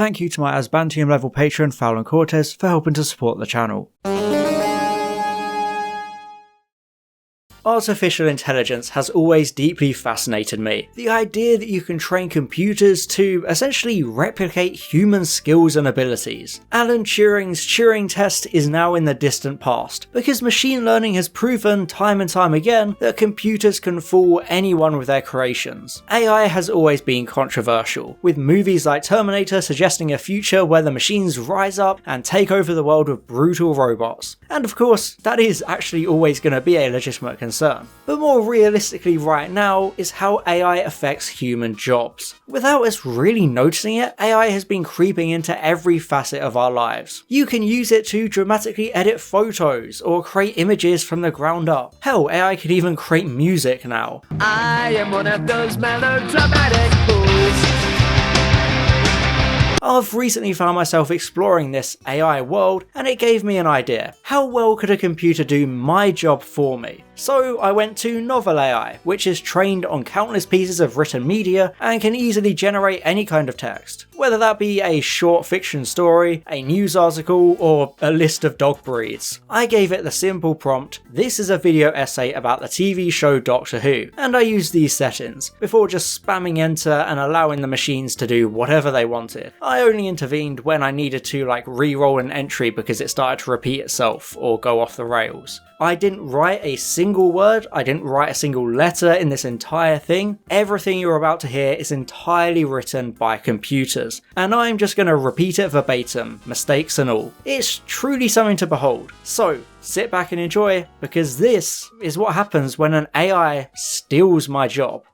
Thank you to my Asbantium level patron Fallon Cortez for helping to support the channel. Artificial intelligence has always deeply fascinated me. The idea that you can train computers to essentially replicate human skills and abilities. Alan Turing's Turing test is now in the distant past, because machine learning has proven time and time again that computers can fool anyone with their creations. AI has always been controversial, with movies like Terminator suggesting a future where the machines rise up and take over the world with brutal robots. And of course, that is actually always going to be a legitimate concern. But more realistically right now is how AI affects human jobs. Without us really noticing it, AI has been creeping into every facet of our lives. You can use it to dramatically edit photos or create images from the ground up. Hell, AI can even create music now. I am one of those melodramatic fools. I've recently found myself exploring this AI world, and it gave me an idea. How well could a computer do my job for me? So I went to Novel AI, which is trained on countless pieces of written media and can easily generate any kind of text. Whether that be a short fiction story, a news article, or a list of dog breeds. I gave it the simple prompt, "This is a video essay about the TV show Doctor Who," and I used these settings, before just spamming enter and allowing the machines to do whatever they wanted. I only intervened when I needed to re-roll an entry because it started to repeat itself or go off the rails. I didn't write a single word, I didn't write a single letter in this entire thing. Everything you're about to hear is entirely written by computers, and I'm just going to repeat it verbatim, mistakes and all. It's truly something to behold. So, sit back and enjoy, because this is what happens when an AI steals my job.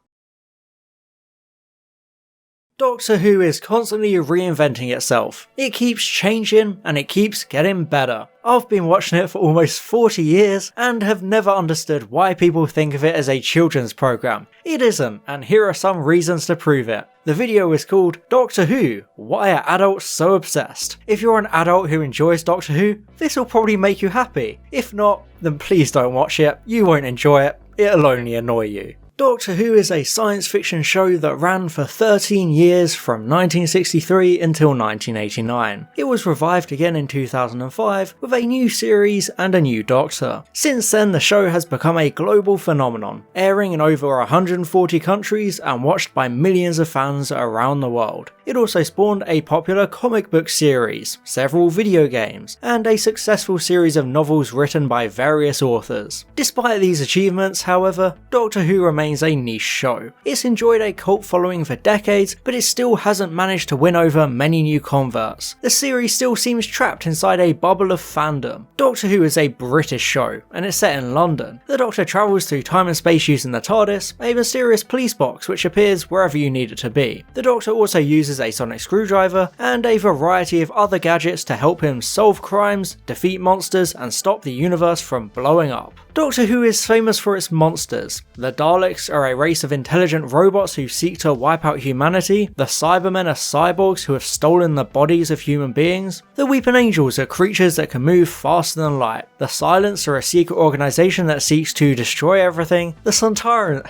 Doctor Who is constantly reinventing itself. It keeps changing and it keeps getting better. I've been watching it for almost 40 years and have never understood why people think of it as a children's programme. It isn't, and here are some reasons to prove it. The video is called Doctor Who, Why Are Adults So Obsessed? If you're an adult who enjoys Doctor Who, this will probably make you happy. If not, then please don't watch it, you won't enjoy it, it'll only annoy you. Doctor Who is a science fiction show that ran for 13 years from 1963 until 1989. It was revived again in 2005 with a new series and a new Doctor. Since then, the show has become a global phenomenon, airing in over 140 countries and watched by millions of fans around the world. It also spawned a popular comic book series, several video games, and a successful series of novels written by various authors. Despite these achievements, however, Doctor Who remains a niche show. It's enjoyed a cult following for decades, but it still hasn't managed to win over many new converts. The series still seems trapped inside a bubble of fandom. Doctor Who is a British show, and it's set in London. The Doctor travels through time and space using the TARDIS, a mysterious police box which appears wherever you need it to be. The Doctor also uses a sonic screwdriver and a variety of other gadgets to help him solve crimes, defeat monsters, and stop the universe from blowing up. Doctor Who is famous for its monsters. The Daleks are a race of intelligent robots who seek to wipe out humanity. The Cybermen are cyborgs who have stolen the bodies of human beings. The Weeping Angels are creatures that can move faster than light. The Silence are a secret organisation that seeks to destroy everything. The Sontarans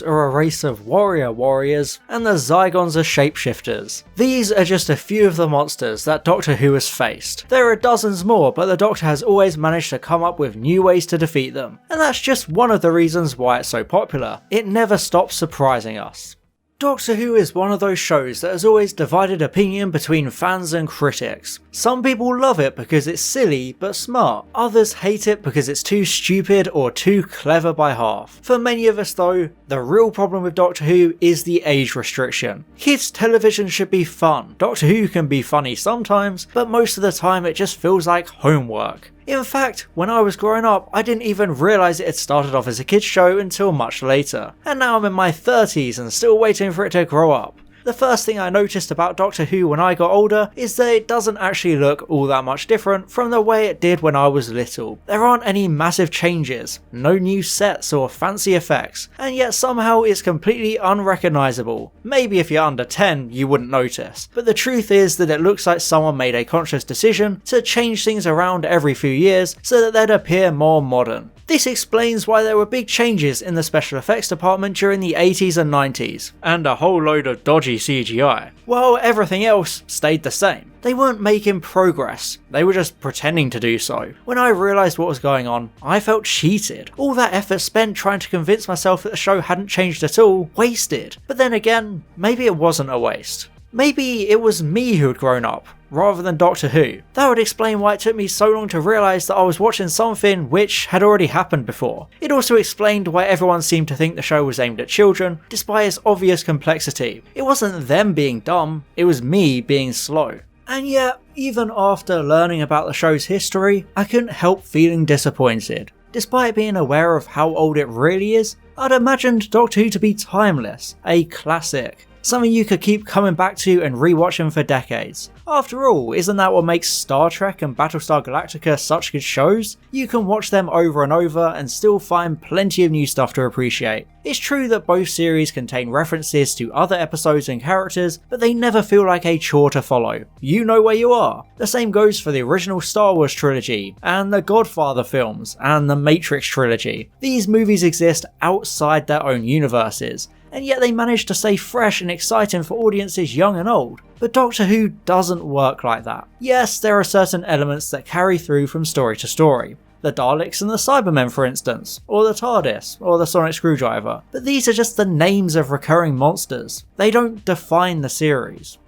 are a race of warriors, and the Zygons are shapeshifters. These are just a few of the monsters that Doctor Who has faced. There are dozens more, but the Doctor has always managed to come up with new ways to defeat them, and that's just one of the reasons why it's so popular. It never stops surprising us. Doctor Who is one of those shows that has always divided opinion between fans and critics. Some people love it because it's silly but smart, others hate it because it's too stupid or too clever by half. For many of us though, the real problem with Doctor Who is the age restriction. Kids television should be fun. Doctor Who can be funny sometimes, but most of the time it just feels like homework. In fact, when I was growing up, I didn't even realise it had started off as a kids show until much later, and now I'm in my 30s and still waiting for it to grow up. The first thing I noticed about Doctor Who when I got older is that it doesn't actually look all that much different from the way it did when I was little. There aren't any massive changes, no new sets or fancy effects, and yet somehow it's completely unrecognisable. Maybe if you're under 10 you wouldn't notice, but the truth is that it looks like someone made a conscious decision to change things around every few years so that they'd appear more modern. This explains why there were big changes in the special effects department during the 80s and 90s, and a whole load of dodgy CGI, while everything else stayed the same. They weren't making progress, they were just pretending to do so. When I realised what was going on, I felt cheated. All that effort spent trying to convince myself that the show hadn't changed at all, wasted. But then again, maybe it wasn't a waste. Maybe it was me who had grown up, rather than Doctor Who. That would explain why it took me so long to realise that I was watching something which had already happened before. It also explained why everyone seemed to think the show was aimed at children, despite its obvious complexity. It wasn't them being dumb, it was me being slow. And yet, even after learning about the show's history, I couldn't help feeling disappointed. Despite being aware of how old it really is, I'd imagined Doctor Who to be timeless, a classic. Something you could keep coming back to and rewatching for decades. After all, isn't that what makes Star Trek and Battlestar Galactica such good shows? You can watch them over and over and still find plenty of new stuff to appreciate. It's true that both series contain references to other episodes and characters, but they never feel like a chore to follow. You know where you are. The same goes for the original Star Wars trilogy, and the Godfather films, and the Matrix trilogy. These movies exist outside their own universes, and yet they manage to stay fresh and exciting for audiences young and old. But Doctor Who doesn't work like that. Yes, there are certain elements that carry through from story to story. The Daleks and the Cybermen, for instance, or the TARDIS, or the Sonic Screwdriver. But these are just the names of recurring monsters. They don't define the series.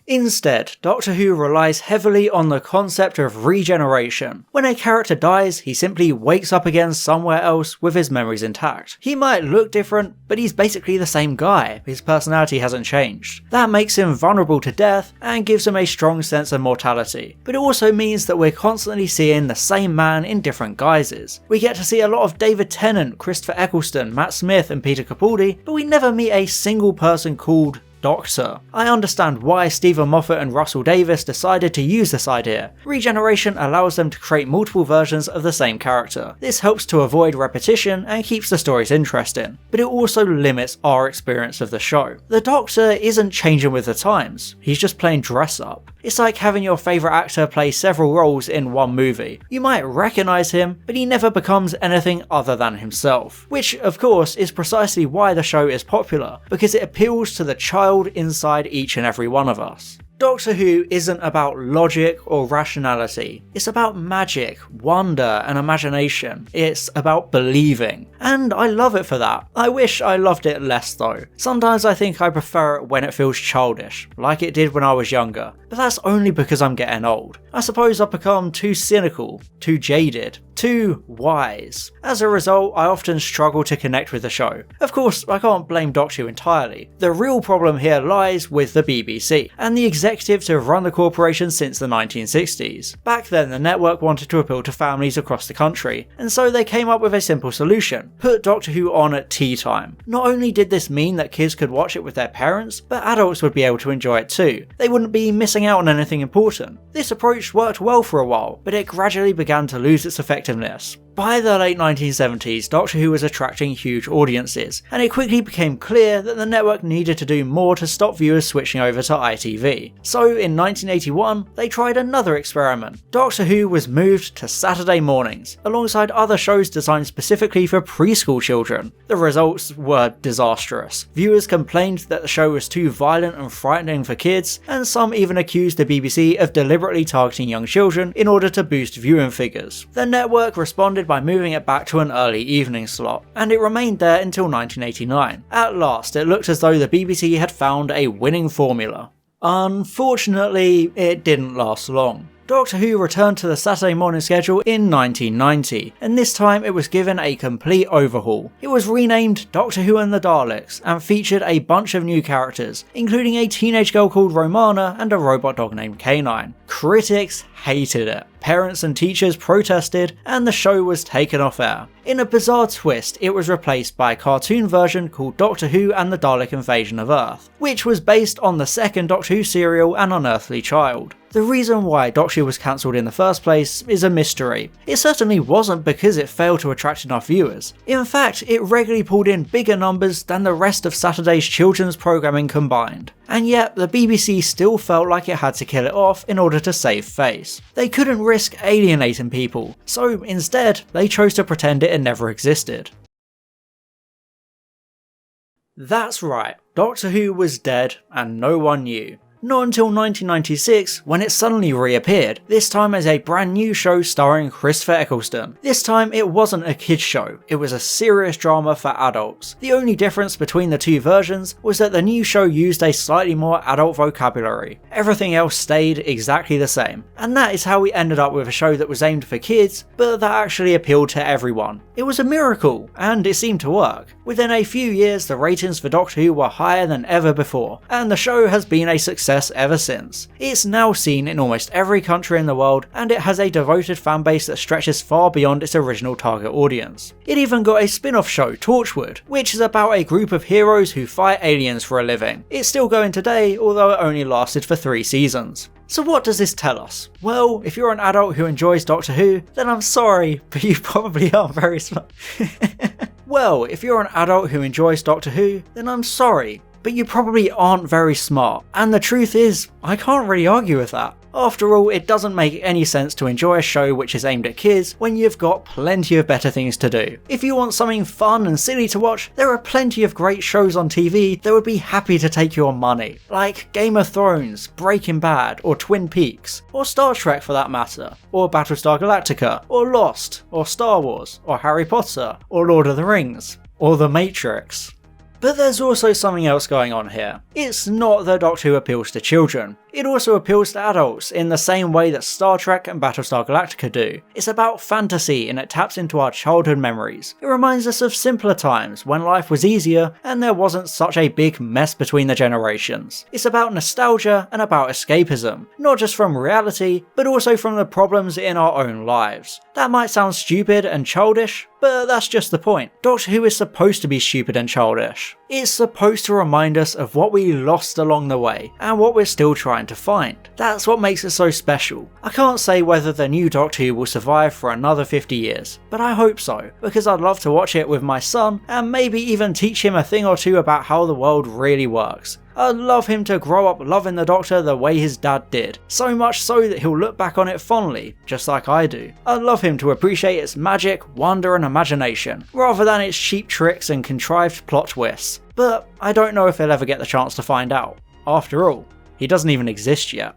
Instead, Doctor Who relies heavily on the concept of regeneration. When a character dies, he simply wakes up again somewhere else with his memories intact. He might look different, but he's basically the same guy. His personality hasn't changed. That makes him vulnerable to death and gives him a strong sense of mortality. But it also means that we're constantly seeing the same man in different guises. We get to see a lot of David Tennant, Christopher Eccleston, Matt Smith and Peter Capaldi, but we never meet a single person called Doctor. I understand why Stephen Moffat and Russell Davies decided to use this idea. Regeneration allows them to create multiple versions of the same character. This helps to avoid repetition and keeps the stories interesting, but it also limits our experience of the show. The Doctor isn't changing with the times, he's just playing dress up. It's like having your favourite actor play several roles in one movie. You might recognise him, but he never becomes anything other than himself. Which, of course, is precisely why the show is popular, because it appeals to the child inside each and every one of us. Doctor Who isn't about logic or rationality, it's about magic, wonder and imagination. It's about believing, and I love it for that. I wish I loved it less though. Sometimes I think I prefer it when it feels childish, like it did when I was younger, but that's only because I'm getting old. I suppose I've become too cynical, too jaded, too wise. As a result, I often struggle to connect with the show. Of course, I can't blame Doctor Who entirely. The real problem here lies with the BBC, and the executives who have run the corporation since the 1960s. Back then, the network wanted to appeal to families across the country, and so they came up with a simple solution: put Doctor Who on at tea time. Not only did this mean that kids could watch it with their parents, but adults would be able to enjoy it too. They wouldn't be missing out on anything important. This approach worked well for a while, but it gradually began to lose its effectiveness. By the late 1970s, Doctor Who was attracting huge audiences, and it quickly became clear that the network needed to do more to stop viewers switching over to ITV. So in 1981, they tried another experiment. Doctor Who was moved to Saturday mornings, alongside other shows designed specifically for preschool children. The results were disastrous. Viewers complained that the show was too violent and frightening for kids, and some even accused the BBC of deliberately targeting young children in order to boost viewing figures. The network responded by moving it back to an early evening slot, and it remained there until 1989. At last, it looked as though the BBC had found a winning formula. Unfortunately, it didn't last long. Doctor Who returned to the Saturday morning schedule in 1990, and this time it was given a complete overhaul. It was renamed Doctor Who and the Daleks, and featured a bunch of new characters, including a teenage girl called Romana and a robot dog named K9. Critics hated it. Parents and teachers protested, and the show was taken off air. In a bizarre twist, it was replaced by a cartoon version called Doctor Who and the Dalek Invasion of Earth, which was based on the second Doctor Who serial An Unearthly Child. The reason why Doctor Who was cancelled in the first place is a mystery. It certainly wasn't because it failed to attract enough viewers. In fact, it regularly pulled in bigger numbers than the rest of Saturday's children's programming combined. and yet the BBC still felt like it had to kill it off in order to save face. They couldn't risk alienating people, so instead they chose to pretend it had never existed. That's right, Doctor Who was dead and no one knew. Not until 1996 when it suddenly reappeared, this time as a brand new show starring Christopher Eccleston. This time it wasn't a kids show, it was a serious drama for adults. The only difference between the two versions was that the new show used a slightly more adult vocabulary. Everything else stayed exactly the same. And that is how we ended up with a show that was aimed for kids, but that actually appealed to everyone. It was a miracle, and it seemed to work. Within a few years the ratings for Doctor Who were higher than ever before, and the show has been a success ever since. It's now seen in almost every country in the world, and it has a devoted fanbase that stretches far beyond its original target audience. It even got a spin-off show, Torchwood, which is about a group of heroes who fight aliens for a living. It's still going today, although it only lasted for 3 seasons. So what does this tell us? Well, if you're an adult who enjoys Doctor Who, then I'm sorry, but you probably aren't very smart. Well, if you're an adult who enjoys Doctor Who, then I'm sorry, but you probably aren't very smart. And the truth is, I can't really argue with that. After all, it doesn't make any sense to enjoy a show which is aimed at kids when you've got plenty of better things to do. If you want something fun and silly to watch, there are plenty of great shows on TV that would be happy to take your money, like Game of Thrones, Breaking Bad, or Twin Peaks, or Star Trek for that matter, or Battlestar Galactica, or Lost, or Star Wars, or Harry Potter, or Lord of the Rings, or The Matrix. But there's also something else going on here. It's not that Doctor Who appeals to children. It also appeals to adults in the same way that Star Trek and Battlestar Galactica do. It's about fantasy and it taps into our childhood memories. It reminds us of simpler times when life was easier and there wasn't such a big mess between the generations. It's about nostalgia and about escapism, not just from reality, but also from the problems in our own lives. That might sound stupid and childish, but that's just the point. Doctor Who is supposed to be stupid and childish. It's supposed to remind us of what we lost along the way and what we're still trying to find. That's what makes it so special. I can't say whether the new Doctor Who will survive for another 50 years, but I hope so, because I'd love to watch it with my son and maybe even teach him a thing or two about how the world really works. I'd love him to grow up loving the Doctor the way his dad did, so much so that he'll look back on it fondly, just like I do. I'd love him to appreciate its magic, wonder and imagination, rather than its cheap tricks and contrived plot twists. But I don't know if he'll ever get the chance to find out. After all, he doesn't even exist yet.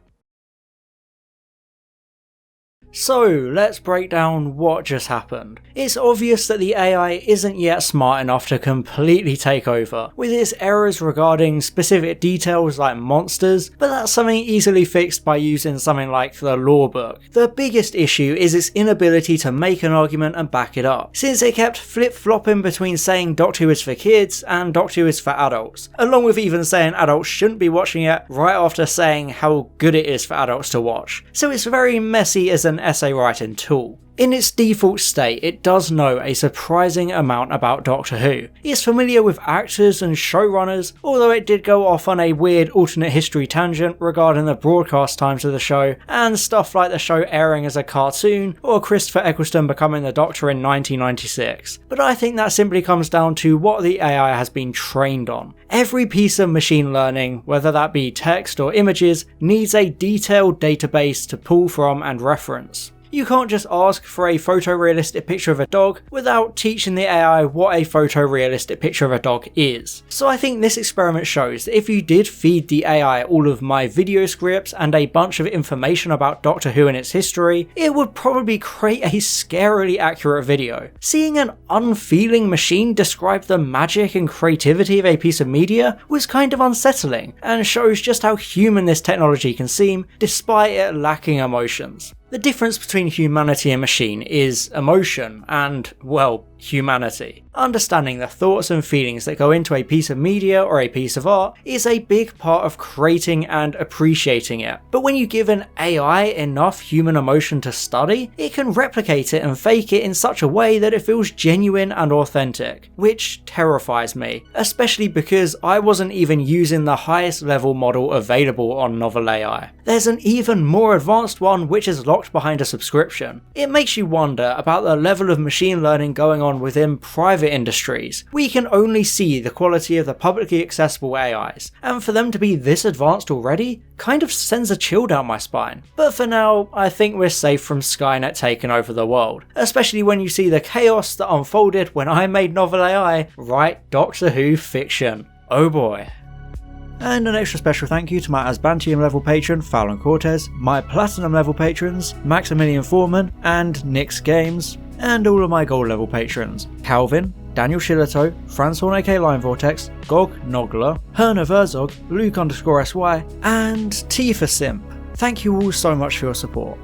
So let's break down what just happened. It's obvious that the AI isn't yet smart enough to completely take over, with its errors regarding specific details like monsters, but that's something easily fixed by using something like the lore book. The biggest issue is its inability to make an argument and back it up, since it kept flip-flopping between saying Doctor Who is for kids and Doctor Who is for adults, along with even saying adults shouldn't be watching it right after saying how good it is for adults to watch. So it's very messy as an essay writing tool. In its default state, it does know a surprising amount about Doctor Who. It's familiar with actors and showrunners, although it did go off on a weird alternate history tangent regarding the broadcast times of the show, and stuff like the show airing as a cartoon, or Christopher Eccleston becoming the Doctor in 1996. But I think that simply comes down to what the AI has been trained on. Every piece of machine learning, whether that be text or images, needs a detailed database to pull from and reference. You can't just ask for a photorealistic picture of a dog without teaching the AI what a photorealistic picture of a dog is. So I think this experiment shows that if you did feed the AI all of my video scripts and a bunch of information about Doctor Who and its history, it would probably create a scarily accurate video. Seeing an unfeeling machine describe the magic and creativity of a piece of media was kind of unsettling, and shows just how human this technology can seem despite it lacking emotions. The difference between humanity and machine is emotion and, well, humanity. Understanding the thoughts and feelings that go into a piece of media or a piece of art is a big part of creating and appreciating it. But when you give an AI enough human emotion to study, it can replicate it and fake it in such a way that it feels genuine and authentic, which terrifies me, especially because I wasn't even using the highest level model available on Novel AI. There's an even more advanced one which is locked behind a subscription. It makes you wonder about the level of machine learning going on within private industries, we can only see the quality of the publicly accessible AIs, and for them to be this advanced already kind of sends a chill down my spine. But for now, I think we're safe from Skynet taking over the world, especially when you see the chaos that unfolded when I made Novel AI write Doctor Who fiction. Oh boy. And an extra special thank you to my Asbantium level patron Fallon Cortez, my Platinum level patrons Maximilian Foreman and Nyx Games, and all of my gold level patrons Calvin, Daniel Shillito, Franzhorn aka Line Vortex, Gog Nogler, Herna Verzog, Luke_SY, and Tifa Simp. Thank you all so much for your support.